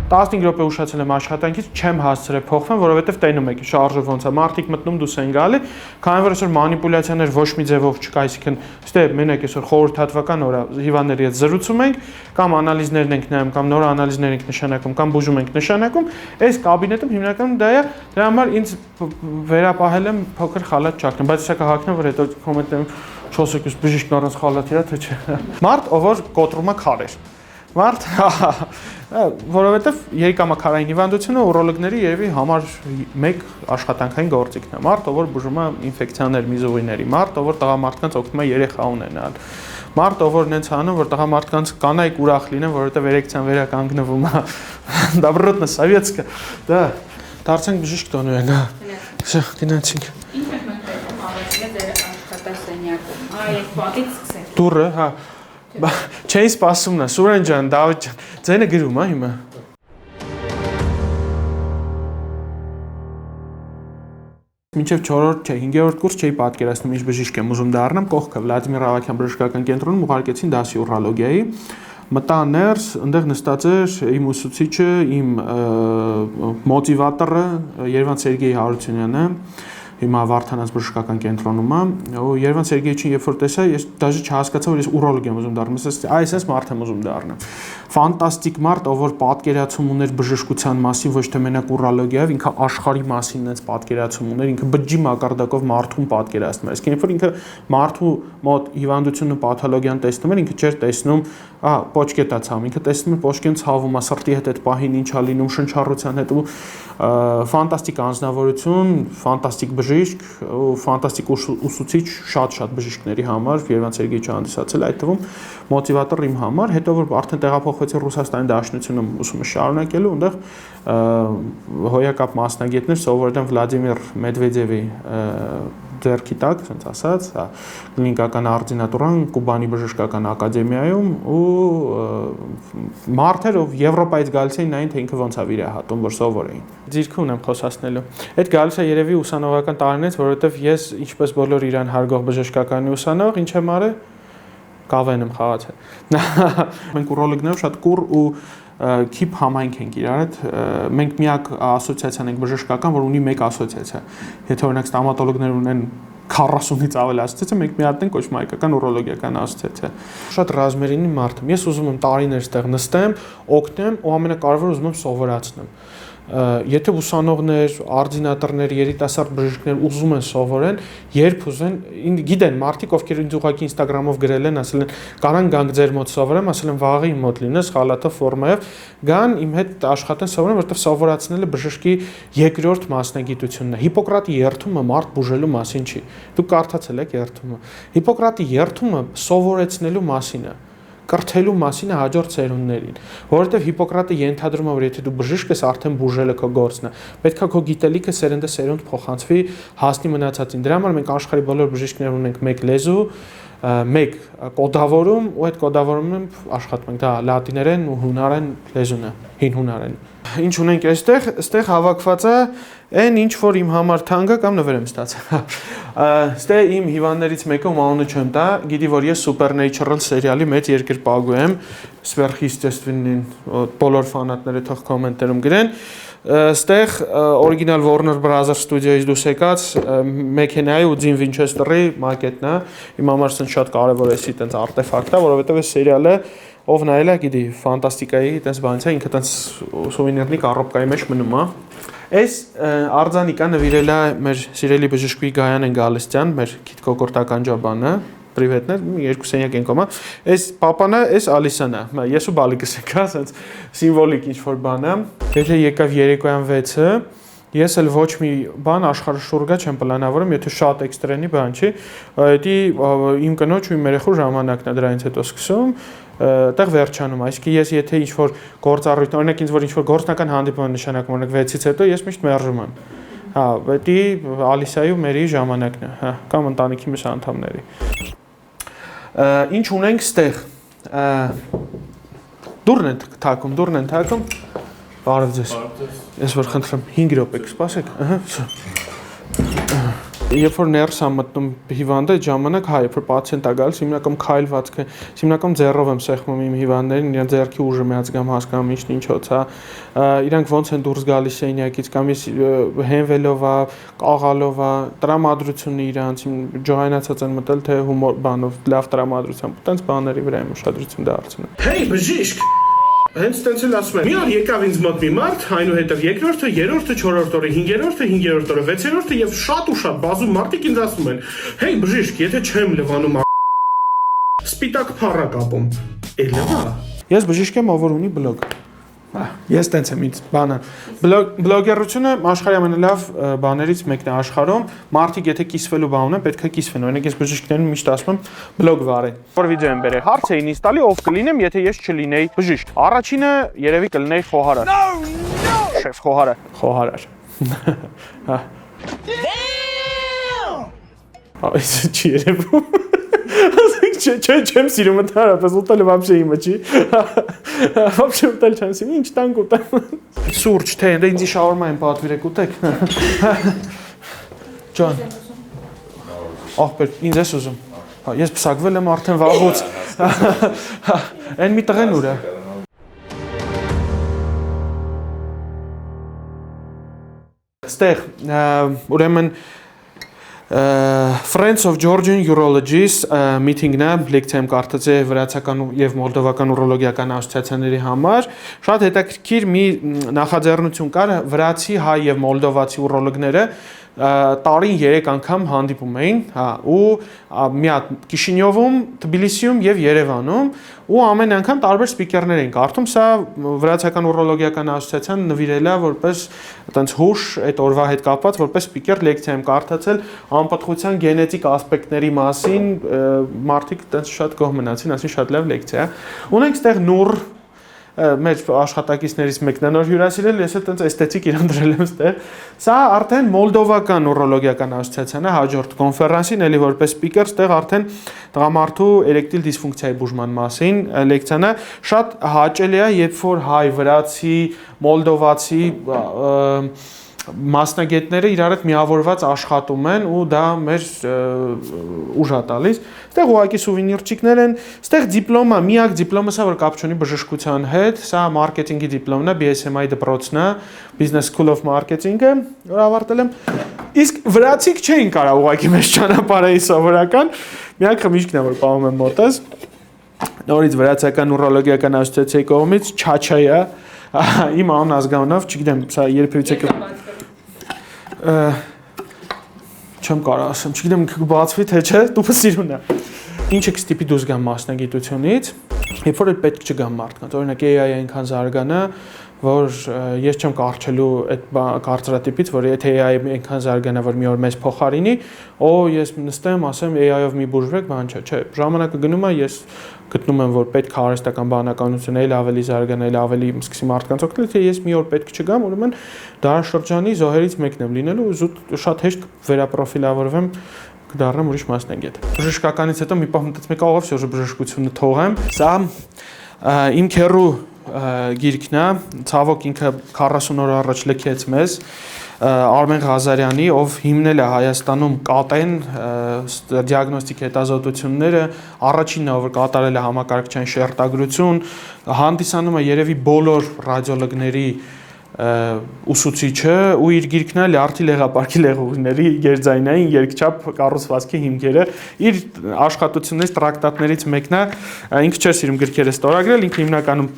15 րոպե ուշացել եմ աշխատանքից, չեմ հասցրել փոխվեմ, որովհետև տենում եք, շարժը ոնց է, մարդիկ մտնում դուս են գալի, քանի որ այսօր մանիպուլյացիաներ ոչ մի ձևով չկա, այսինքն ստե մենակ այսօր խորհրդատվական օրա հիվանդների հետ զրուցում ենք, կամ անալիզներն ենք նայում, կամ նոր անալիզներ ենք նշանակում, կամ բուժում ենք նշանակում, այս կաբինետում հիմնականում դա է, դրա համար ինձ վերապահել եմ փոքր խալաթ չակնեմ, բայց սա կհակնեմ, որ հետո կոմենտեմ 4 բժիշկն առանց խալաթի է, թե չէ։ Մարդ, ով որ կոտրում է քարեր։ Մարդ, որովհետև երիկամաքարային հիվանդությունը ուրոլոգների երևի համար մեկ աշխատանքային գործիքն է։ Մարդ, ով որ բուժում է ինֆեկցիաներ միզուղիների, մարդ, ով որ տղամարդկանց օգնում է երեխա ունենալ։ Մարդ, ով որ նենց անում, որ տղամարդկանց կանայք ուրախ լինեն, որովհետև էրեկցիան վերականգնվում է։ Добротно советская. Да. Դարձանք բժիշկ տոնուեն, հա։ Շա, գնացինք։ Ինչ եք մտածում ավարտել ձեր աշխատասենյակում։ Այս պատից սկսենք։ Դուրը, հա։ Չէի սպասում նա, Սուրեն ջան, Դավիթ ջան, ձենը գրում է հիմա։ Մինչև 4-րդ, չէ, 5-րդ կուրս չէի պատկերացնում ինչ բժիշկ եմ ուզում դառնամ, կողքը Վլադիմիր Ավագյան բժշկական կենտրոնում ուղարկեցին դասի ուրոլոգիայի։ Մտա ներս, այնտեղ նստած էր իմ ուսուցիչը, իմ մոտիվատորը Երևան Սերգեյ Հարությունյանը, հիմա Վարդանանց բժշկական կենտրոնում է, ու Երևան Սերգեյչին երբ որ տեսա, ես դաժե չհասկացա, որ ես ուրոլոգ եմ ուզում դառնալ, այսպես մարդ եմ ուզում դառնալ։ Ֆանտաստիկ մարդ, ով որ պատկերացում ուներ բժշկության մասին, ոչ թե մենակ ուրոլոգիայով, ինքը աշխարհի մասին այնց պատկերացում ուներ, ինքը բջջի մակարդակով մարդուն պատկերացնում էր։ Իսկ երբ որ ինքը մարդու մոտ հիվանդությունը պաթոլոգիան տեսնում էր, ինքը չէր տեսնում, պոչկետա ցավ, ինքը տեսնում էր պոչկեն ցավում է, սրտի հետ այդ պահին ինչա լինում, շնչառության հետ ու ֆանտաստիկ անձնավորություն, ֆանտաստիկ բժիշկ ու ֆանտաստիկ ուսուցիչ շատ բժիշկների համար Երևան Սերգեյչը հանդիսացել, այդ թվում մոտիվատոր իմ համար, հետո որ արդեն տեղափոխվեցի Ռուսաստանի Դաշնությունում ուսումը շարունակելու, այնտեղ հոյակապ մասնագետներ սովորել են Վլադիմիր Մեդվեդևի ձեռքի տակ, ասենց ասած, կլինիկական արդինատուրան Կուբանի բժշկական ակադեմիայում ու մարդեր ով Եվրոպայից գալիս էին նային թե ինքը ոնց է վիրահատում, որ սովոր էին։ Ձիրքը ունեմ խոսացնելու։ Այդ գալիս է երևի ուսանողական տարիներից, որովհետև ես ինչպես բոլոր իրան հարգող բժշկականի ուսանող, ինչ եմ արել, կավեն եմ խաղացել։ Մենք ուրոլոգներով շատ կուռ ու քիփ համայնք ենք իրար հետ, մենք միակ ասոցիացիան ենք բժշկական, որ ունի մեկ ասոցիացիա։ Եթե օրինակ ստոմատոլոգներ ունեն 40-ից ավել ասոցիացիա, մենք մի հատ ենք կոչվում հայկական ուրոլոգիական ասոցիացիա։ Շատ ռազմերին մարդ եմ։ Ես ուզում եմ տարիներ ստեղ նստեմ, օգնեմ ու ամենակարևորը ուզում եմ սովորացնեմ։ Եթե ուսանողներ, արդինատորներ, երիտասարդ բժիշկներ ուզում են սովորեն, երբ ուզեն, գիտեն մարդիկ, ովքեր ինձ ուղղակի Instagram-ով գրել են, ասել են, կարան գանք ձեր մոտ սովորեմ, ասել են վաղը իմ մոտ լինես, խալաթով, ֆորմայով, գան իմ հետ աշխատեն սովորեն, որովհետև սովորացնելը բժշկի երկրորդ մասնագիտությունն է։ Հիպոկրատի երթումը մարդ բուժելու մասին չի։ Դուք կարդացել եք երթումը։ Հիպոկրատի երթումը սովորեցնելու մասին է։ Կրթելու մասին է հաջորդ սերունդներին, որովհետև Հիպոկրատը ենթադրում է, որ եթե դու բժիշկ ես, արդեն բուժելը քո գործն է։ Պետք է քո գիտելիքը սերունդ փոխանցվի հասնի մնացածին։ Դրա համար մենք աշխարհի բոլոր բժիշկներ ունենք մեկ լեզու, մեկ կոդավորում, ու այդ կոդավորումն աշխատում ենք, դա լատիներեն ու հունարեն լեզուն է, հին հունարեն։ Ինչ ունենք այստեղ հավաքված է այն ինչ որ իմ համար թանկ է կամ նվեր եմ ստացել։ Ստե իմ հիվանդներից մեկը ում անունը չեմ տա, գիտի որ ես Supernatural սերիալի մեծ երկրպագու եմ, Sverхъестественный, բոլոր ֆանատները թող կոմենտերում գրեն։ Ստեղ օրիգինալ Warner Brothers ստուդիոից դուրս եկած մեքենայի ու Jim Winchester-ի մակետն է։ Իմ համար սա շատ կարևոր է այդպես արտեֆակտ է, որովհետև այս սերիալը ով նայել է, գիտի, ֆանտաստիկայի այդպես բանից է, ինքը այդպես սուվենիրնի կառոպկայի մեջ մնում է։ Այս արձանիկը նվիրել է մեր սիրելի բժշկուհի Գայանեն Գալստյան, մեր քիթկոկորտական ջաբանը, պրիվետներ, երկու սենյակ ենք ոմա։ Այս պապանը, այս Ալիսան է, ես ու բալիկս ենք, ասենց սիմվոլիկ ինչ-որ բան է։ Եթե եկավ երեկոյան 6-ը, ես էլ ոչ մի բան աշխարհի շուրգա չեմ պլանավորում, եթե շատ էքստրենի բան չի, դա իմ կնոջ ու իմ երեխու ժամանակն է դրանից հետո սկսում, այդտեղ վերջանում, այսինքն ես եթե ինչ-որ գործառույթ, օրինակ ինձ որ ինչ-որ գործնական հանդիպում նշանակում, օրինակ 6-ից հետո ես միշտ մերժում եմ։ Հա, դա Ալիսայի ու Մերի ժամանակն է, հա, կամ ընտանիքի մյուս անդամների։ Ինչ ունենք ստեղ։ Դուրն են թակում։ Բարև ձեզ։ Ես որ խնդրեմ 5 րոպե կսպասեք, ահա։ Երբ որ ներս եմ մտնում հիվանդը, այդ ժամանակ երբ որ պացիենտ է գալիս, հիմնական քայլվածքը, հիմնական ձեռով եմ սեղմում իմ հիվանդներին, իրենց ձեռքի ուժը միացկամ հասկանում ինչն ինչոց է, իրանք ոնց են դուրս գալիս սենյակից, կամ ես հենվելով է, կաղալով է, տրամադրությունը իրանց ջոհայնացած են մտել, թե հումոր բանով, լավ տրամադրությամբ, այդպես բաների վրա եմ ուշադրություն դարձնում։ Հեյ, բժիշկ, հենց տենց էլ ասում եմ, մի օր եկավ ինձ մոտ մի մարդ, այնուհետև երկրորդը, երրորդը, չորրորդ օրը, հինգերորդ օրը, վեցերորդը եւ շատ ու շատ բազում մարդիկ ինձ ասում են, հեյ բժիշկ, եթե չեմ լվանում սպիտակ փառա կապում, էլա։ Ես բժիշկ եմ, ով որ ունի բլոգ։ Ես տենց եմ ինձ բանը։ Բլոգերությունը աշխարհի ամենալավ բաներից մեկն է աշխարհում։ Մարդիկ եթե կիսվելու բան ունեն, պետք է կիսվեն։ Օրինակ ես բժիշկներին միշտ ասում եմ բլոգ վարեն։ Որ վիդեո եմ բերել։ Հարց էին ինձ տալի ով կլինեմ, եթե ես չլինեի բժիշկ։ Առաջինը երևի կլինեի խոհարար։ Շեֆ խոհարար։ Խոհարար։ Հա։ Այս չի երևում։ Չեմ սիրում ընդհանրապես ուտելը вообще իմը չի։ Вообще ուտել չեմ սիրում, ինչ տանք ուտեմ։ Սուրճ, թե ինձ շաուրմա եմ պատվիրեք ուտեք։ Ջան։ Ախպեր, ինձ ես ուզում։ Ես փսակվել եմ արդեն վաղուց։ Այն մի տղեն ուր է։ Ստեղ, ուրեմն Friends of Georgian Urologists meeting-ն է, լեկցիա եմ կարդացի վրացական եւ մոլդովական ուրոլոգիական ասոցիացիաների համար։ Շատ հետաքրքիր մի նախաձեռնություն կար, վրացի, հայ եւ մոլդովացի ուրոլոգները տարին 3 անգամ հանդիպում էին, հա, ու մի հատ Կիշինյովում, Թբիլիսիում եւ Երևանում, ու ամեն անգամ տարբեր սպիկերներ էին կարդում, սա վրացական ուրոլոգիական ասոցիացիան նվիրել է որպես այտենց հուշ այդ օրվա հետ կապված, որպես սպիկեր լեկցիա եմ կարդացել անպատղության գենետիկ ասպեկտների մասին, մարդիկ այտենց շատ գոհ մնացին, ասին շատ լավ լեկցիա։ Ունենք այդտեղ Նուր մեր աշխատակիցներից մեկն է նոր հյուրասիրել, ես էլ տենց էսթետիկ իրան դրել եմ այստեղ։ Սա արդեն մոլդովական ուրոլոգիական ասոցիացիան է, հաջորդ կոնֆերանսին, էլի որպես սպիկեր, այստեղ արդեն տղամարդու էրեկտիլ դիսֆունկցիայի բուժման մասին լեկցիան է, շատ հաճելի է, երբ որ հայ, վրացի, մոլդովացի մասնագետները իրար հետ միավորված աշխատում են ու դա մեր ուժ է տալիս։ Այստեղ ուղղակի սուվենիրчикներ են, այստեղ դիպլոմա, միակ դիպլոմը սա որ կապ չունի բժշկության հետ, սա մարքեթինգի դիպլոմն է, BSMI դպրոցն է, Business School of Marketing-ը, որ ավարտել եմ։ Իսկ վրացիք չէին կարող ուղղակի մեզ ճանապարհի սովորական, միակ խմիչքն է որ պահում եմ մոտս։ Նորից վրացական ուրոլոգիական ասոցիացիայի կողմից Չաչայա, իմ անազգանունով, չգիտեմ, սա երբևիցե չեմ կարող ասեմ, չգիտեմ կբացվի թե չէ, տուփը սիրուն է։ Ինչը կստիպի դուրս գամ մասնագիտությունից, երբ որ պետք չգամ մարդկանց, օրինակ AI-ը այնքան զարգանա, որ ես չեմ կարճելու այդ կարծրատիպից, որ եթե AI-ը այնքան զարգանա, որ մի օր մեզ փոխարինի, ես նստեմ, ասեմ AI-ով մի բուժվեք, բան չէ, ժամանակը գնում է, ես գտնում եմ, որ պետք է արհեստական բանականությունը էլ ավելի զարգանա, էլ ավելի սկսի մարդկանց օգնել, թե ես մի օր պետք չգամ, ուրեմն դարաշրջանի զոհերից մեկն եմ լինելու, շատ հեշտ վերապրոֆիլավորվեմ կդառնամ ուրիշ մասնագետ։ Բժշկականից հետո մի պահ մտածում եկա ով շուտ բժշկությունը թողեմ։ Սա իմ քեռու գիրքն է, ցավոք ինքը 40 օր առաջ լքեց մեզ Արմեն Ղազարյանի, ով հիմնել է Հայաստանում կատեն դիագնոստիկ հետազոտությունները, առաջինն է, որ կատարել է համակարգչային շերտագրություն, հանդիսանում է երևի բոլոր ռադիոլոգների ուսուցիչը ու իր գիրքն է Լյարդի լեղապարկի լեղուղիների գերձայնային երկչափ կառուցվածքի հիմքերը, իր աշխատություններից տրակտատներից մեկն է, ինքը չէր սիրում գրքերը ստորագրել, ինքը հիմնականում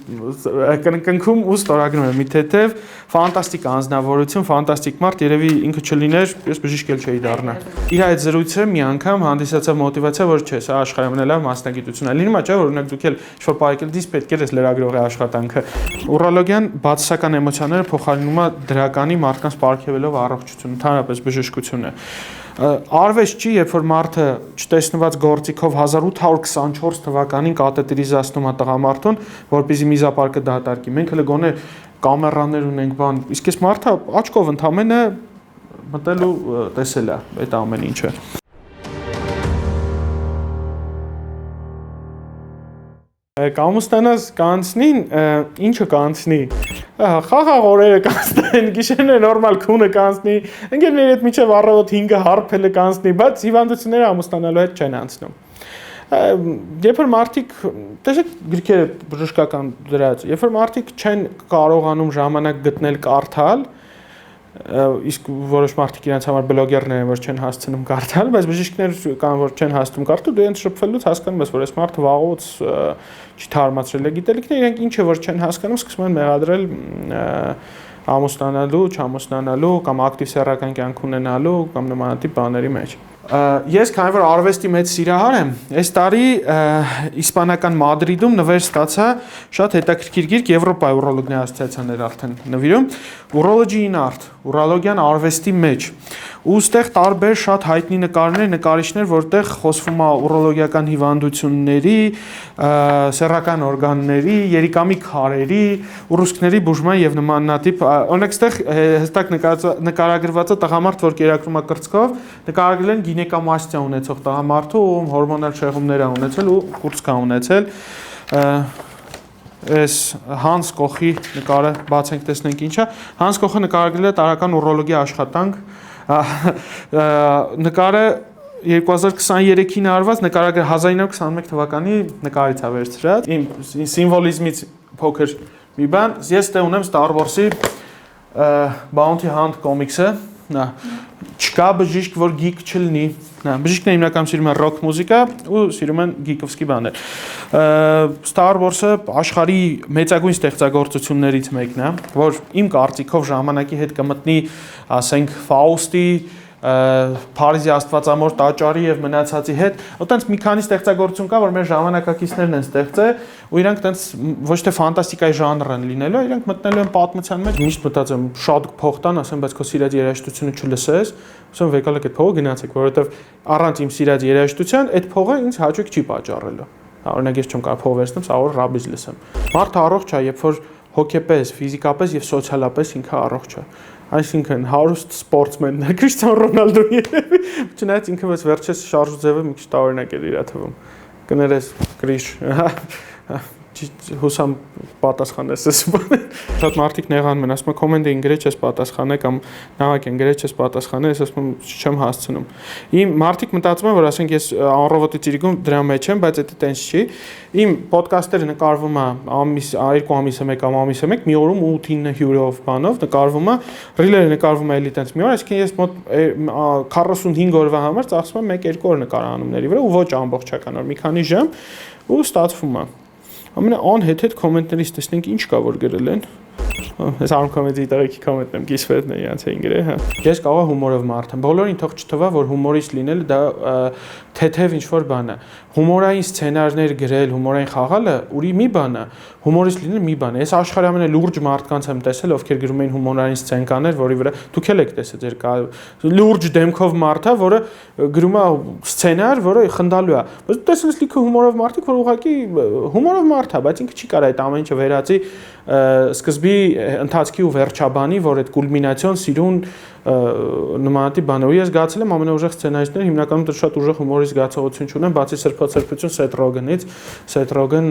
կնքում ու ստորագրում է մի թեթև, ֆանտաստիկ անձնավորություն, ֆանտաստիկ մարդ, երևի ինքը չլիներ, ես բժիշկ էլ չէի դառնա։ Իր այդ զրույցը մի անգամ հանդիսացավ մոտիվացիա, որ չէ, սա աշխարհի ամենալավ մասնագիտությունն է։ Լինում է, չէ, որ օրինակ դուք էլ ինչ-որ պահեկել դից պետք է լրագրողի աշխատանքը։ Ուրոլոգիան բացասական էմոցիաները փոխարինում է դրականի մարդկանց պարգևելով առողջություն, ընդհանրապես բժշկությունը։ Արվեստ չի, երբ որ մարդը չտեսնված գործիքով 1824 թվականին կաթետրիզացնում է տղամարդուն, որպեսզի միզապարկը դատարկի։ Մենք հələ գոնե կամերաներ ունենք, բան, իսկ այս մարդը աչքով ընդամենը մտել ու տեսել է այդ ամեն ինչը։ Կամուստանաս կանցնին, ինչը կանցնի։ Խաղաղ օրերը կանցնեն, գիշերները նորմալ քունը կանցնի, ընկերների հետ մինչև առավոտ 5-ը հարբելը կանցնի, բայց հիվանդությունները ամուսնանալու հետ չեն անցնում։ Երբ որ մարդիկ, տեսեք գրքերը բժշկական դրած, երբ որ մարդիկ չեն կարողանում ժամանակ գտնել կարդալ, իսկ որոշ մարդիկ իրենց համար բլոգերներ են, որ չեն հասցնում կարդալ, բայց բժիշկներ կան, որ չեն հասցնում կարդալ, դու իրենց շփվելուց հասկանում ես, որ այս մարդը վաղուց չի թարմացրել է գիտելիքները, իրենք ինչը որ չեն հասկանում, սկսում են մեղադրել ամուսնանալու, չամուսնանալու կամ ակտիվ սեռական կյանք ունենալու կամ նմանատիպ բաների մեջ։ Ես քանի որ արվեստի մեծ սիրահար եմ, այս տարի իսպանական Մադրիդում նվեր ստացա շատ հետաքրքիր գիրք, Եվրոպայի ուրոլոգների ասոցիացիան էր արդեն նվիրում, Urology in Art, ուրոլոգիան արվեստի մեջ։ Ու ստեղ տարբեր շատ հայտնի նկարներ, նկարիչներ, որտեղ խոսվում է ուրոլոգիական հիվանդությունների, սեռական օրգանների, երիկամի քարերի, ուռուցքների բուժման եւ նմանատիպ, օրինակ ստեղ հստակ նկարագրված է տղամարդ, որ կերակրում է կրծքով, նկարագրել են գինեկոմաստիա ունեցող տղամարդու, ում հորմոնալ շեղումներ է ունեցել ու կուրծք է ունեցել։ Այս Հանս Կոխի նկարը բացենք տեսնենք ինչա։ Հանս Կոխը նկարագրել է տարական ուրոլոգիա աշխատանք։ Նկարը 2023-ին արված, նկարագրել 1921 թվականի նկարից է վերցրած։ Իմ սիմվոլիզմից փոքր մի բան, ես դե ունեմ Star Wars-ի Bounty Hunt կոմիքսը, նա չկա բժիշկ, որ գիկ չլինի, նա բժիշկները հիմնականում սիրում են ռոք մուզիկա ու սիրում են գիկովսկի բաներ։ Star Wars-ը աշխարհի մեծագույն ստեղծագործություններից մեկն է, որ իմ կարծիքով ժամանակի հետ կմտնի, ասենք, Ֆաուստի, Փարիզի Աստվածամոր տաճարի եւ մնացածի հետ, այտենց մի քանի ստեղծագործություն կա, որ մեր ժամանակակիցներն են ստեղծել, ու իրանք այտենց ոչ թե ֆանտաստիկայի ժանր են լինելու, իրանք մտնելու են պատմության մեջ, միշտ մտածում շատ փող տան, ասեմ, բայց քո սիրած երաժշտությունը չլսես, ասեմ, վեկալեք այդ փողը գնացեք, որովհետեւ առանց իմ սիրած երաժշտության այդ փողը ինձ հաճույք չի պատճառելու։ Օրինակ ես չեմ կարող փող վերցնեմ, սա որ ռաբիզ լսեմ։ Մարդը առողջ է, երբ որ հոգեպես, ֆիզիկապես եւ սոցիալապես ինքը առողջ է։ Այսինքն հարուստ սպորտսմենն է Քրիստիանո Ռոնալդոն երևի, չնայած ինքը բայց վերջերս շարժ ձևը մի քիչ տարօրինակ էր իրա թվում։ Կներես Կրիշ, հուսամ պատասխանես այս բանը։ Շատ մարդիկ նեղանում են, ասում են կոմենտ են գրել չես պատասխանել կամ նահակ են գրել չես պատասխանել, ես ասում եմ չեմ հասցնում։ Իմ մարդիկ մտածում են, որ ասենք ես առավոտի ծիրիկում դրա մեջ եմ, բայց դա տենց չի։ Իմ ոդկասթերը նկարվում է ամիս 2 ամիսը 1 կամ ամիսը 1, մի օրում 8-9 հյուրով բանով նկարվում է, ռիլերը նկարվում է էլի տենց մի օր, այսինքն ես մոտ 45 օրվա համար ծախսում եմ 1-2 օր նկարանումների վրա ու ոչ ամբողջական օր, մի քանի ժամ ու ստացվում է։ Ամենաանհետ կոմենտներից տեսնենք ինչ կա որ գրել են։ Ես արում կոմենտի տեղեկի կոմենտն եմ կիսվետն է իրանց էին գրել, հա։ Ես կարող եմ հումորով մարդ եմ։ Բոլորին թող չթվա, որ հումորիստ լինելը դա թեթև ինչ-որ բան է։ Հումորային սցենարներ գրել, հումորային խաղալը ուրի մի բան է, հումորիստ լինելը մի բան է։ Ես աշխարհի ամենալուրջ մարդկանց եմ տեսել, ովքեր գրում էին հումորային սցենկաներ, որի վրա դուք էլ եք տեսել ձեր լուրջ դեմքով մարդը, որը գրում է սցենար, որը խնդալու է։ Բայց դու տեսել ես լիքը հումորով մարդիկ, որ ուղղակի հումորով մարդ է, բայց ինքը չի կարող այդ ամեն ինչը վերածի սկզբի ընթացքի ու վերջաբանի, որ այդ կուլմինացիոն սիրուն նմանատիպ բան է։ Ու ես զգացել եմ ամենաուժեղ սցենարիստները հիմնականում դեռ շատ ուժեղ հումորի զգացողություն չունեն, բացի սրբացրբություն Սեթ Ռոգենից։ Սեթ Ռոգեն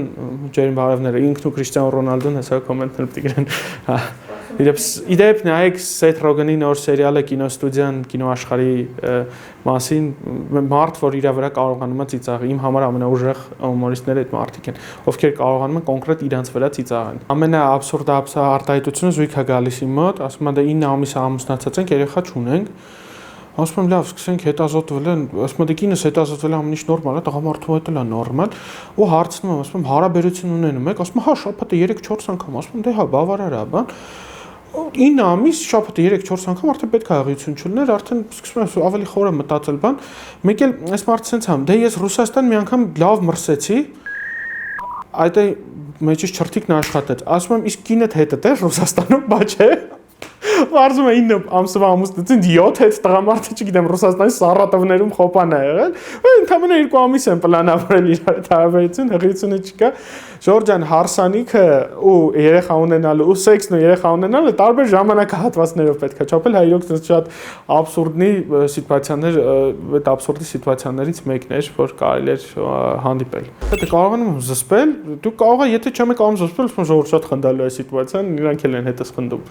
ջերմ բարևները, ինքն ու Քրիստիանո Ռոնալդոն հեսա կոմենտներ պիտի գրեն։ Իդեպ նայեք Սեթ Ռոգենի նոր սերիալը կինոստուդիան, կինոաշխարհի մասին, մարդ, որ իր վրա կարողանում է ծիծաղել։ Իմ համար ամենաուժեղ հումորիստները այդ մարդիկ են, ովքեր կարողանում են կոնկրետ իրանց վրա ծիծաղել։ Ամենաաբսուրդ արտահայտությունը զույգ է գալիս իմ մոտ, ասում են դե 9 ամիս ամուսնացած ենք, երեխա չունենք։ Ասում եմ լավ, սկսենք հետազոտվել են, ասում եմ դե կինս հետազոտվել է ամեն ինչ նորմալ է, տղամարդու հետ էլ է նորմալ, ու հարցնում եմ, ասում եմ հարաբերություն ունենում եք, ասում եմ հա շաբաթը 3-4 անգամ, ասում եմ դե հա բավարար է, բան։ 9 ամիս շաբաթը 3-4 անգամ արդեն պետք է աղիություն չլներ, արդեն սկսում եմ ավելի խորը մտածել բան։ Մեկ էլ այս մարդը sense համ, դե ես Ռուսաստան մի անգամ լավ մրսեցի, այդ մեջից չրթիկն աշխատեց։ Ասում եմ իսկ կինդ հետդ է Ռուսաստանում, բա չէ։ Վարզում է 9 ամսվա ամուսնություն 7 հետ տղամարդը, չգիտեմ, Ռուսաստանի Սարատովներում խոպան է եղել։ Ընդամենը 2 ամիս են պլանավորել իրար հետ հարաբերություն, հղիությունը չկա։ Ժորժան հարսանիքը ու երեխա ունենալը ու սեքսն ու երեխա ունենալը տարբեր ժամանակահատվածներով պետք է չափել, հա իրոք շատ աբսուրդի սիտուացիաներ, այդ աբսուրդի սիտուացիաներից մեկն էր, որ կարելի էր հանդիպել։ Դե կարողանում եմ զսպել, դու կարող ես, եթե չեմ կարող զսպել, ուսում ժողովուրդ շատ խնդալու է սիտուացիան, իրանք էլ են հետս խնդում։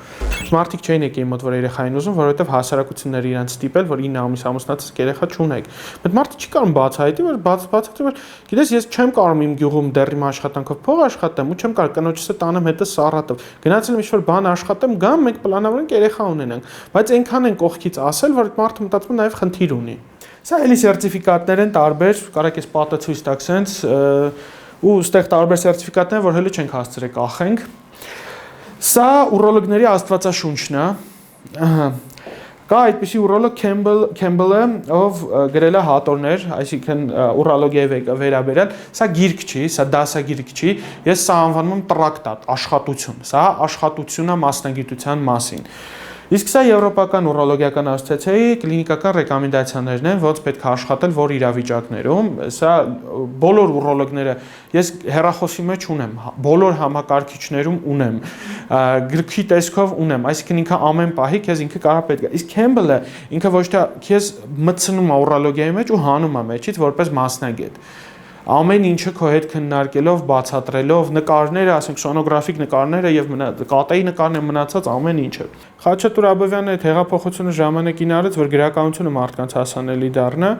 Մարդիկ չէին եկել մոտ, որ երեխային ուզում, որովհետև հասարակությունները իրանց ստիպել, որ 9 ամիս ամուսնացած երեխա չունեք։ Բայց մարդը չի կարող բացահայտի, որ բացատրի, որ գիտես, ես չեմ կարող իմ գյուղում դեռ իմ աշխատանքով փող աշխատեմ ու չեմ կարող կնոջս հետ տանեմ հետը Սարատով։ Գնացել եմ ինչ-որ բան աշխատեմ, գամ, մենք պլանավորենք երեխա ունենանք։ Բայց այնքան են կողքից ասել, որ մարդը մտածում է նաև խնդիր ունի։ Սա էլի սերտիֆիկատներ են տարբեր, կարեք ես պատը ցույց տաք սենց ու ստեղ տարբեր սերտիֆիկատներ, որ հələ չենք հասցրել կախենք։ Սա ուրոլոգների աստվածաշունչն է։ Ահա։ Կա այդպիսի ուրոլոգ Քեմբելը, ով գրել է հատորներ, այսինքն ուրոլոգիայի վերաբերյալ, սա գիրք չի, սա դասագիրք չի, ես սա անվանում եմ տրակտատ, աշխատություն, սա աշխատություն է մասնագիտության մասին։ Իսկ սա Եվրոպական ուրոլոգիական ասոցիացիայի կլինիկական ռեկոմենդացիաներն են, ոնց պետք է աշխատել որ իրավիճակներում, սա բոլոր ուրոլոգները, ես հեռախոսի մեջ ունեմ, բոլոր համակարգիչներում ունեմ, գրքի տեսքով ունեմ, այսինքն ինքը ամեն պահի քեզ ինքը կարող պետք է։ Իսկ Քեմբելը ինքը ոչ թե քեզ մտցնում է ուրոլոգիայի մեջ ու հանում է մեջից որպես մասնագետ։ Ամեն ինչը քո հետ քննարկելով, բացատրելով, նկարները, ասենք սոնոգրաֆիկ նկարները եւ կատեի նկարները մնացած ամեն ինչը։ Խաչատուր Աբովյանը այդ հեղափոխությունը ժամանակին արեց, որ գրականությունը մարդկանց հասանելի դառնա։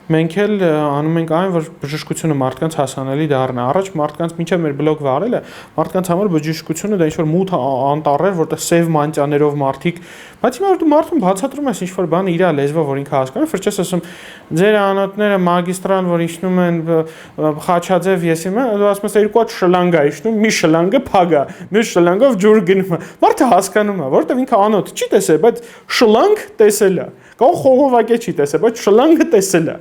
Մենք էլ անում ենք այն, որ բժշկությունը մարդկանց հասանելի դառնա։ Առաջ մարդկանց մինչև մեր բլոգ վարելը, մարդկանց համար բժշկությունը դա ինչ-որ մութ անտառ էր, որտեղ սև մանտյաներով մարդիկ, բայց հիմա որ դու մարդուն բացատրում ես ինչ-որ բան իր լեզվով, որ ինքը հասկանում, որ չես ասում ձեր անոթները մագիստրան, որ իջնում են Խաչաձև եսիմը, դու ասում ես երկու հատ շլանգ է իջնում, մի շլանգը փագ է, մյուս շլանգով ջուր գնում է։ Մարդը հասկանում է, որովհետև ինքը անոթ չի տեսել, բայց շլանգ տեսել է։ Կարող խողովակե չի տեսել, բայց շլանգը տեսել է։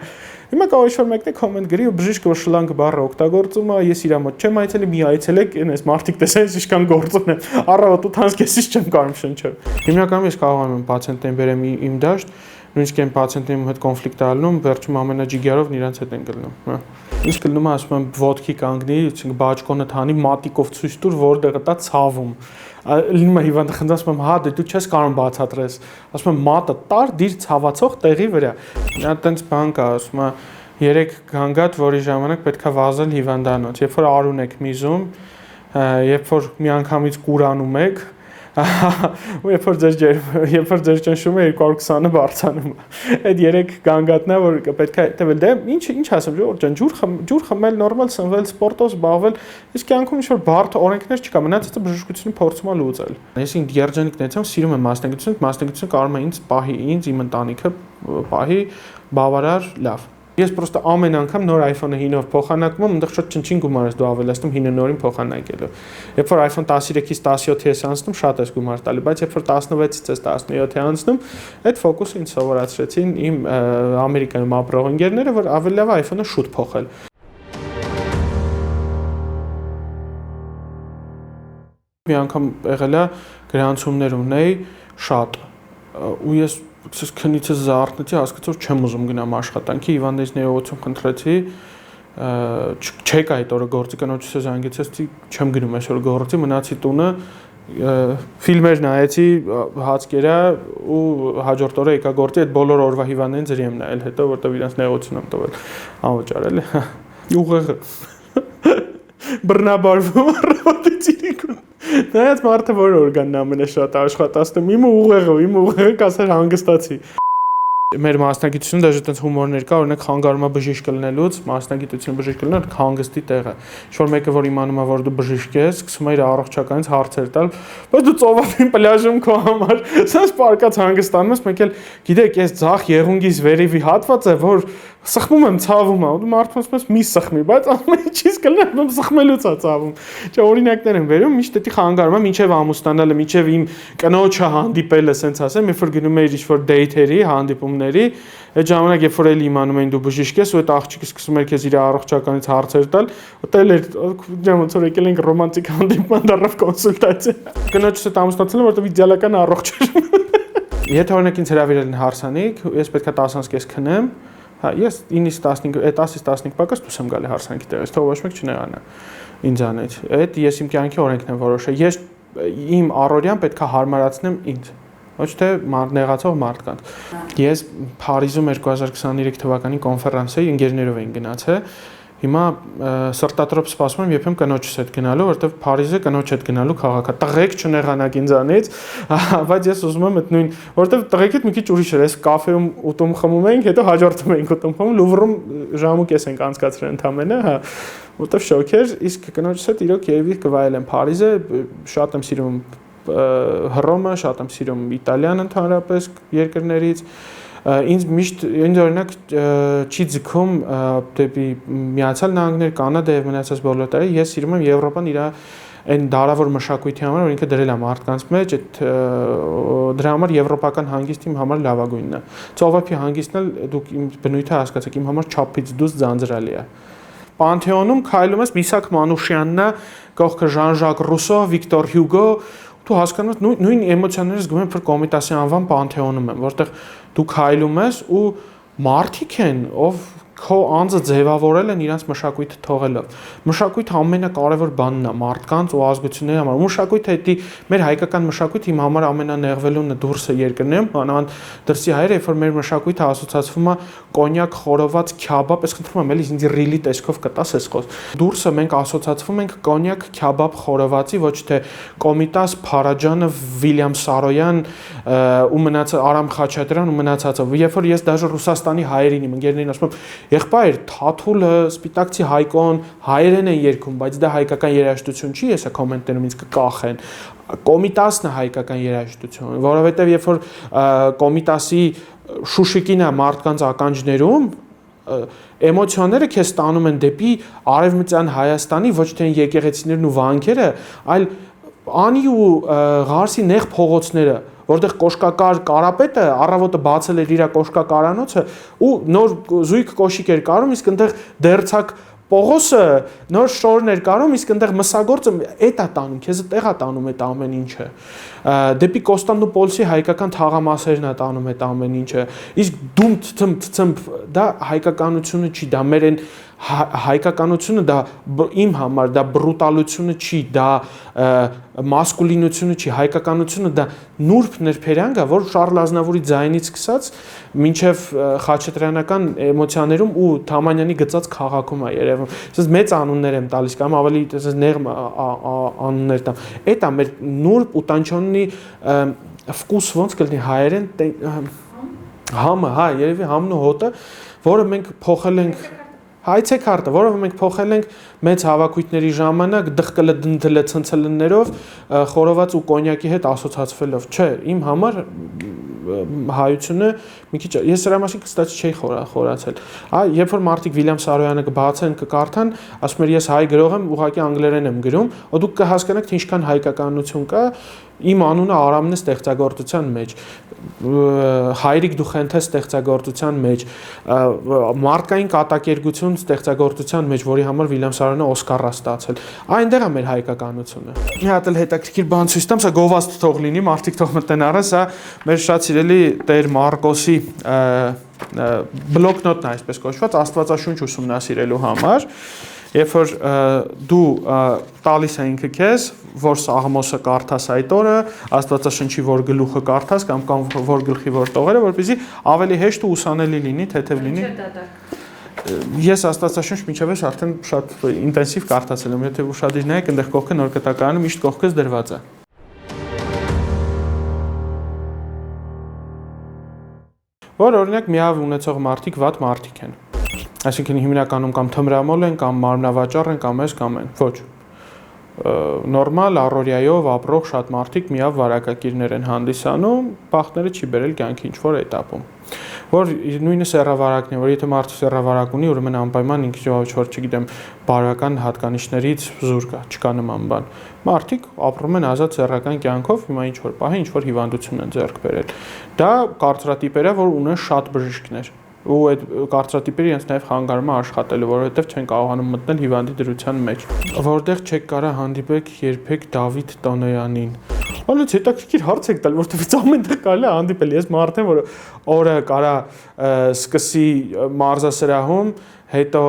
Հիմա կարող ինչ-որ մեկն է կոմենտ գրի ու բժիշկը որ շլանգ բառը օգտագործում է, ես իր մոտ չեմ այցելի, մի այցելեք, այնպես մարդիկ տեսեն, ինչքան գործուն է։ Առավոտ 8-ից կեսից չեմ կարող շնչել։ Հիմնականում ես կարողանում եմ պացիենտին բերեմ իմ դաշտ, նույնիսկ այն պացիենտին հետ կոնֆլիկտ ալնում, վերջում ամենաջիգյարով նրանց հետ են գլնում, հա։ Ինչ գլնում է, ասում եմ, ոդկի կանգնի, բաճկոնը թանի, մատիկով ցույց տուր, որտեղ է ցավում։ Լինում է հիվանդը խնդրում եմ, հա, դու չես կարող բացատրես։ Ասում եմ, մատը տար դիր ցավացող տեղի վրա։ Նա տենց բան կա, ասում է, 3 գանգատ, որի ժամանակ պետքա վազել հիվանդանոց։ Երբ որ արուն եք միզում, երբ որ միանգամից կուրանում եք, ու երբ որ ձեր ճնշումը 220-ը բարձրանում է։ Այդ 3 գանգատն է, որ պետք է տվել։ Դե ինչ ասեմ, Ժորժ ջան, ջուր խմել, նորմալ սնվել, սպորտով զբաղվել, իսկ կյանքում ինչ-որ բարդ օրենքներ չկա, մնացածը բժշկությունը փորձում է լուծել։ Ես ինձ երջանիկնեցամ, սիրում եմ մասնագիտությունը կարող է ինձ պահի, ինձ իմ ընտանիքը պահի բավարար լավ։ Ես պրոստը ամեն անգամ նոր iPhone-ը 9-ով փոխանակում եմ, այնտեղ շատ չնչին գումար ես դու ավելացնում 9 նորին փոխանակելով։ Երբ որ iPhone 13-ից 17-ի ես անցնում, շատ ես գումար տալի, բայց երբ որ 16-ից ես 17-ի անցնում, այդ ֆոկուսը ինձ սովորացրեցին իմ Ամերիկայում ապրող ընկերները, որ ավելի լավ iPhone-ը շուտ փոխել։ Մի անգամ եղել է գրանցումներ ունեի շատ ու ես քնիցս զարթնեցի, հասկացա, որ չեմ ուզում գնամ աշխատանքի, հիվանդից ներողություն խնդրեցի, չեք այդ օրը գործի կնոջս զանգեցի, չեմ գնում այսօր գործի, մնացի տունը, ֆիլմեր նայեցի, հաց կերա ու հաջորդ օրը եկա գործի, այդ բոլոր օրվա հիվանդներին ձրի եմ նայել հետո, որտեղ իրանց ներողություն եմ տվել, անվճար էլի, ուղեղը բռնաբարվում առավոտից Նայած մարդը որ օրգանն ամենաշատ աշխատացնում, իմ ուղեղը կասեր հանգստացի։ Մեր մասնագիտությունը դաժե տենց հումորներ կա, օրինակ խանգարում է բժիշկ լինելուց, մասնագիտությունը բժիշկ լինելը հանգստի տեղ է։ Ինչ-որ մեկը որ իմանում է, որ դու բժիշկ ես, սկսում է իր առողջականից հարցեր տալ, բայց դու ծովափին պլաժում քո համար, սենց պարկած հանգստանում ես, մեկ էլ գիտեք, այս ձախ եղունգիս վերևի հատվածը, որ Սխմում եմ, ցավում է, ու մարդը ասում է մի սխմի, բայց ամեն ինչից կլինեմ սխմելուց է ցավում։ Չէ, օրինակներ եմ վերում, միշտ դա խանգարում է, մինչև ամուսնանալը, մինչև իմ կնոջը հանդիպելը, ասենց ասեմ, երբ որ գնում էի ինչ-որ դեյթերի, հանդիպումների, այդ ժամանակ երբ որ էլի իմանում էին դու բժիշկ ես, ու այդ աղջիկը սկսում էր քեզ իր առողջականից հարցեր տալ, ուտել էր, ոնց որ եկել ենք ռոմանտիկ հանդիպման դառավ կոնսուլտացիա։ Կնոջս հետ ամուսնացել եմ, որովհետև իդեալական առողջ էր։ Եթե օրինակ ինձ հրավիրել են հարսանիք, ես պետքա 10:30 քնեմ, հա, ես 9-ից 15, 10-ից 15 պակաս դուրս եմ գալի հարսանիքի տեղից, թող ոչ մեկ չնեղանա ինձանից։ Այդ ես իմ կյանքի օրենքն եմ որոշել։ Ես իմ առօրյան պետքա հարմարացնեմ ինձ, ոչ թե նեղացող մարդկանց։ Ես Փարիզում 2023 թվականի կոնֆերանսի ընկերներով էին գնացել։ Հիմա սրտատրոփ սպասում եմ երբեմն կնոջս հետ գնալու, որովհետև Փարիզը կնոջ հետ գնալու քաղաք է։ Տղեկ չնեղանակ ինձանից, բայց ես ուզում եմ այդ նույն, որովհետև տղեկիդ մի քիչ ուրիշ էր, այս կաֆեում ուտում խմում էինք, հետո հաջորդում էինք ուտում խմում, Լուվրում ժամուկես ենք անցկացրել ընդամենը, հա, որովհետև շոկ էր, իսկ կնոջս հետ իրոք երևի կվայելեմ Փարիզը, շատ եմ սիրում Հռոմը, շատ եմ սիրում Իտալիան ընդհանրապես երկրներից։ Ինձ միշտ օրինակ չի ձգում դեպի Միացյալ Նահանգներ, Կանադա եւ մնացած բոլոր տարի, ես սիրում եմ Եվրոպան իր այն դարավոր մշակույթի համար, որ ինքը դրել է մարդկանց մեջ, այդ դրա համար եվրոպական հանգիստը իմ համար լավագույնն է։ Ծովափի հանգիստն էլ դուք իմ բնույթը հասկացեք, իմ համար չափից դուրս ձանձրալի է։ Պանթեոնում քայլում ես Միսակ Մանուշյանն է, կողքը Ժան-Ժակ Ռուսո, Վիկտոր Հյուգո, դու հասկանում ես նույն էմոցիաները զգում եմ, որ Կոմիտասի անվան Պանթեոնում եմ, որտեղ դու քայլում ես ու մարդիկ են, ով քո անձը ձևավորել են իրենց մշակույթը թողելով։ Մշակույթը ամենակարևոր բանն է մարդկանց ու ազգությունների համար։ Մշակույթը դա մեր հայկական մշակույթը իմ համար ամենանեղվելունն է դուրսը երկրներում, մանավանդ դրսի հայերը, երբ որ մեր մշակույթը ասոցացվում է կոնյակ, խորոված, քյաբաբ, ես խնդրում եմ, էլի ինձ ռիլի տեսքով կտաս այս խոսքը։ Դուրսը մենք ասոցացվում ենք կոնյակ, քյաբաբ, խորովածի, ոչ թե Կոմիտաս, Փարաջանը, Վիլյամ Սարոյան ու մնացած Արամ Խաչատրյան ու մնացածը։ Երբ որ ես դաժե Ռուսաստանի հայերին իմ ընկերներին ասում եմ եղբայր, Թաթուլը, Սպիտակցի Հայկոն հայերեն են երգում, բայց դա հայկական երաժշտություն չի, հեսա կոմենտներում ինձ կկախեն։ Կոմիտասն է հայկական երաժշտություն, որովհետև երբ որ Կոմիտասի Շուշիկին է մարդկանց ականջներում, էմոցիաները քեզ տանում են դեպի արևմտյան Հայաստանի ոչ թե եկեղեցիներն ու վանքերը, այլ անի ու Ղարսի նեղ փողոցները, որտեղ կոշկակար Կարապետը առավոտը բացել էր իր կոշկակարանոցը ու նոր զույգ կոշիկ էր կարում, իսկ այնտեղ դերցակ Պողոսը նոր շորն էր կարում, իսկ այնտեղ մսագործը էդ է տանում, քեզ տեղ է տանում այդ ամեն ինչը։ Դեպի Կոստանդնուպոլսի հայկական թաղամասերն է տանում այդ ամեն ինչը։ Իսկ դում դա հայկականությունը չի, դա մեր այն հայկականությունը դա իմ համար դա բրուտալությունը չի, դա մասկուլինությունը չի, հայկականությունը դա նուրբ ներփերանգ է, որ Շարլ Ազնավուրի ձայնից սկսած մինչև խաչատրյանական էմոցիաներում ու Թամանյանի գծած քաղաքում է երևում։ Այսպես մեծ անուններ եմ տալիս կամ ավելի այսպես նեղ անուններ տամ։ Էդ է մեր նուրբ ու տանչոնի վկուս ոնց կլինի հայերեն համը, հա, երևի համն ու հոտը, որը մենք փոխել ենք հայցեքարտը, որով մենք փոխել ենք մեծ հավաքույթների ժամանակ դղկլը ցնցլներով, խորոված ու կոնյակի հետ ասոցացվելով։ Չէ, իմ համար հայությունը մի քիչ ես դրա մասին կստացի չէի խորացել։ Երբ որ մարդիկ Վիլյամ Սարոյանը կբացեն, կկարդան, ասում էր ես հայ գրող եմ, ուղղակի անգլերեն եմ գրում, ու դուք կհասկանաք թե ինչքան հայկականություն կա, իմ անունը Արամն է ստեղծագործության մեջ, Հայրիկ Դուխենթը ստեղծագործության մեջ, մարդկային կատակերգություն ստեղծագործության մեջ, որի համար Վիլյամ Սարոյանը Օսկար է ստացել։ Այնտեղ է մեր հայկականությունը։ Մի հատ էլ հետաքրքիր բան ցույց տամ, սա գովազդ թող լինի, մարդիկ թող մտնեն առա, սա մեր շատ սիրելի Տեր Մարկոսի բլոկնոտն է, այսպես կոչված, Աստվածաշունչ ուսումնասիրելու համար։ Երբ որ դու տալիս է ինքը քեզ, որ Սաղմոսը կարդաս այդ օրը, Աստվածաշնչի որ գլուխը կարդաս կամ որ գլխի որ տողերը, որպեսզի ավելի հեշտ ու ուսանելի լինի, թեթև լինի։ Ես Աստվածաշունչ մինչև այս արդեն շատ ինտենսիվ կարդացել եմ, եթե ուշադիր նայեք, այնտեղ կողքը նոր կտակարանը միշտ կողքից դրված է։ Որ օրինակ միավ ունեցող մարդիկ վատ մարդիկ են։ Այսինքն հիմնականում կամ թմրամոլ են, կամ մարմնավաճառ են, կամ այս կամ այն, ոչ։ Նորմալ առօրյայով ապրող շատ մարդիկ միավ վարակակիրներ են հանդիսանում, բախտները չի բերել կյանքի ինչ-որ էտապում։ որ նույնը սեռավարակն է, որ եթե մարդը սեռավարակ ունի, ուրեմն անպայման ինքը որ չգիտեմ, բարոյական հատկանիշներից զուրկ է, չկա նման բան։ Մարդիկ ապրում են ազատ սեռական կյանքով, հիմա ինչ որ պահի, ինչ որ հիվանդություն են ձեռք բերել։ Դա կարծրատիպեր է, որ ունեն շատ բժիշկներ։ Ու այդ կարծրատիպերը իրենց նաև խանգարում է աշխատելու, որովհետև չեն կարողանում մտնել հիվանդի դրության մեջ։ Որտեղ չեք կարա հանդիպեք երբեք Դավիթ Տոնոյանին։ Ալուց հետաքրքիր հարց եք տալ, որովհետև ամենտեղ կարելի է հանդիպել։ Ես մարդ եմ, որ օրը կարա սկսի մարզասրահում, հետո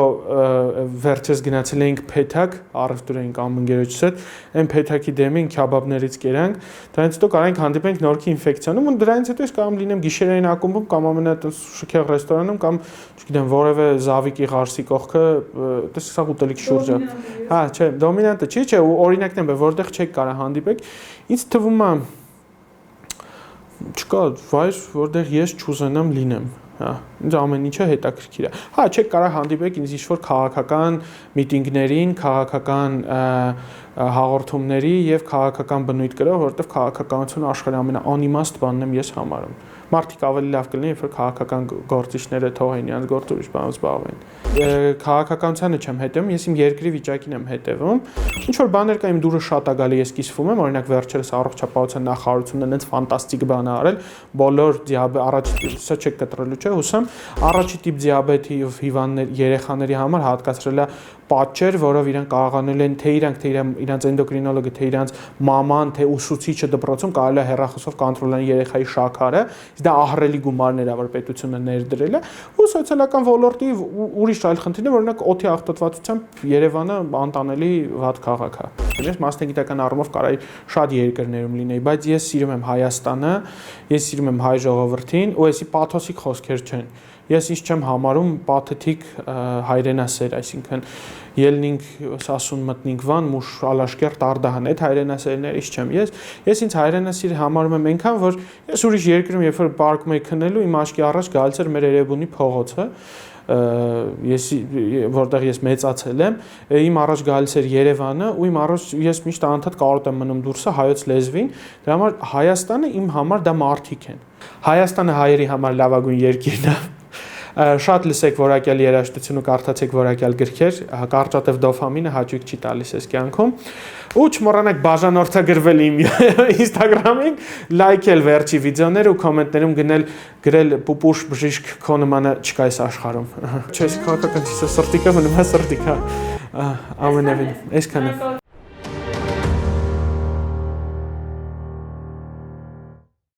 վերջես գնացել էինք Փեթակ, առևտուր էինք ամընկերոջս հետ, այն Փեթակի դեմին քյաբաբներից կերանք, դրանից հետո կարանք հանդիպենք Նորքի ինֆեկցիոնում, ու դրանից հետո ես կամ լինեմ գիշերային ակումբում, կամ ամենաշքեղ ռեստորանում, կամ չգիտեմ, որևէ Զավիկի Ղարսի կողքը, դες սա ուտելիքի շուրջը։ Հա, չէ, դոմինանտը չի, չէ, ու օրինակն եմ, որտեղ չեք կարա հանդիպեք, ինձ թվում է չկա վայր, որտեղ ես չուզենամ լինեմ։ Հա, ինձ ամեն ինչը հետաքրքիր է։ Հա, չեք կարող հանդիպեք ինձ ինչ-որ քաղաքական միտինգներին, քաղաքական հաղորդումների եւ քաղաքական բնույթ կրող, որովհետեւ քաղաքականությունը աշխարհի ամենաանիմաստ բանն եմ ես համարում։ Մարդիկ ավելի լավ կլինի, երբ որ քաղաքական գործիչները թողեն իրենց գործը ուրիշ բանով զբաղվեն։ Քաղաքականությանը չեմ հետևում, ես իմ երկրի վիճակին եմ հետևում։ Ինչ որ բաներ կա իմ դուրը շատ է գալի, ես կիսվում եմ, օրինակ վերջերս առողջապահության նախարարությունն այնց ֆանտաստիկ բան է արել, բոլոր առաջի սա չեք կտրելու, չէ՞, հուսամ, առաջի տիպ դիաբետի հիվանդներ երեխաների համար հատկացրել է պատճեր, որով իրենք կարողանել են թե իրանց էնդոկրինոլոգը, թե իրանց մաման, թե ուսուցիչը դպրոցում կարելի է հեռախոսով կոնտրոլեն երեխայի շաքարը, դա ահռելի գումարներ է, որ պետությունը ներդրել է, ու սոցիալական ոլորտի ուրիշ այլ խնդիրներ, օրինակ օդի աղտոտվածությամբ Երևանը անտանելի վատ քաղաք է։ Ես մասնագիտական առումով կարայի շատ երկրներում լինեի, բայց ես սիրում եմ Հայաստանը, ես սիրում եմ հայ ժողովրդին, ու էսի պաթոսիկ խոսքեր չեն։ Ես ինչ չեմ համարում պաթետիկ հայրենասեր, այսինքն ելնինք սասուն մտնինք վան, մուշ ալաշկեր տարդահան, այդ հայրենասերներից չեմ։ Ես ինձ հայրենասիր համարում եմ այնքան, որ ես ուրիշ երկրում երբ որ պարկում եի քնելու, իմ աչքի առաջ գալիս էր մեր Երևանի փողոցը, որտեղ ես մեծացել եմ, իմ առաջ գալիս էր Երևանը, ու իմ առաջ ես միշտ անդադ կարոտ եմ մնում դուրսը հայոց լեզվին, դրա համար Հայաստանը իմ համար դա մարդիկ են։ Հայաստանը հայերի համար լավագույն երկիրն է։ Շատ լսեք որակյալ երաժշտություն ու կարդացեք որակյալ գրքեր, կարճատև դոֆամինը հաճույք չի տալիս այս կյանքում։ Ու չմոռանաք բաժանորդագրվել իմ Instagram-ին, լայքել վերջի վիդեոները ու կոմենտներում գրել պուպուշ բժիշկ քո նմանը չկա այս աշխարհում։ Չէ, քաղաքական սրտիկը մնում է սրտիկա։ Ամենևին, այսքանը։